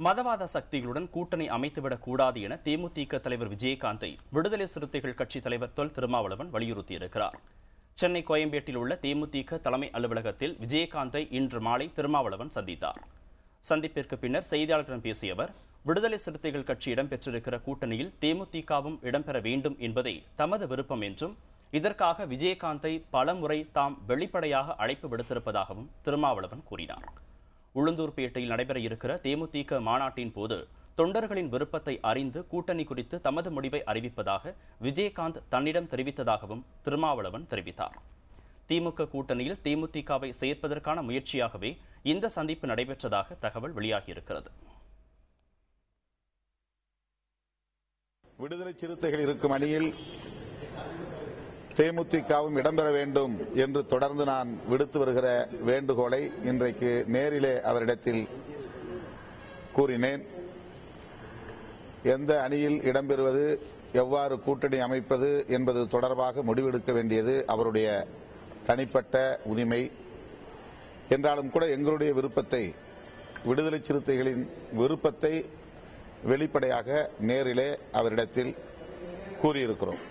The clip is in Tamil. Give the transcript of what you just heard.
மதவாத சக்திகளுடன் கூட்டணி அமைத்துவிடக் கூடாது என தேமுதிக தலைவர் விஜயகாந்தை விடுதலை சிறுத்தைகள் கட்சித் தலைவர் தொல் திருமாவளவன் வலியுறுத்தியிருக்கிறார். சென்னை கோயம்பேட்டில் உள்ள தேமுதிக தலைமை அலுவலகத்தில் விஜயகாந்தை இன்று மாலை திருமாவளவன் சந்தித்தார். சந்திப்பிற்கு பின்னர் செய்தியாளர்களிடம் பேசிய அவர், விடுதலை சிறுத்தைகள் கட்சி இடம்பெற்றிருக்கிற கூட்டணியில் தேமுதிகவும் இடம்பெற வேண்டும் என்பதே தமது விருப்பம் என்றும், இதற்காக விஜயகாந்தை பலமுறை தாம் வெளிப்படையாக அழைப்பு விடுத்திருப்பதாகவும் திருமாவளவன் கூறினார். உளுந்தூர்பேட்டையில் நடைபெற இருக்கிற தேமுதிக மாநாட்டின் போது தொண்டர்களின் விருப்பத்தை அறிந்து கூட்டணி குறித்து தமது முடிவை அறிவிப்பதாக விஜயகாந்த் தன்னிடம் தெரிவித்ததாகவும் திருமாவளவன் தெரிவித்தார். திமுக கூட்டணியில் தேமுதிகவை சேர்ப்பதற்கான முயற்சியாகவே இந்த சந்திப்பு நடைபெற்றதாக தகவல் வெளியாகியிருக்கிறது. விடுதலை சிறுத்தைகள் இருக்கும் அணியில் தேமுதிகவும் இடம்பெற வேண்டும் என்று தொடர்ந்து நான் விடுத்து வருகிற வேண்டுகோளை இன்றைக்கு நேரிலே அவரிடத்தில் கூறினேன். எந்த அணியில் இடம்பெறுவது, எவ்வாறு கூட்டணி அமைப்பது என்பது தொடர்பாக முடிவெடுக்க வேண்டியது அவருடைய தனிப்பட்ட உரிமை. என்றாலும் கூட எங்களுடைய விருப்பத்தை, விடுதலை சிறுத்தைகளின் விருப்பத்தை வெளிப்படையாக நேரிலே அவரிடத்தில் கூறியிருக்கிறோம்.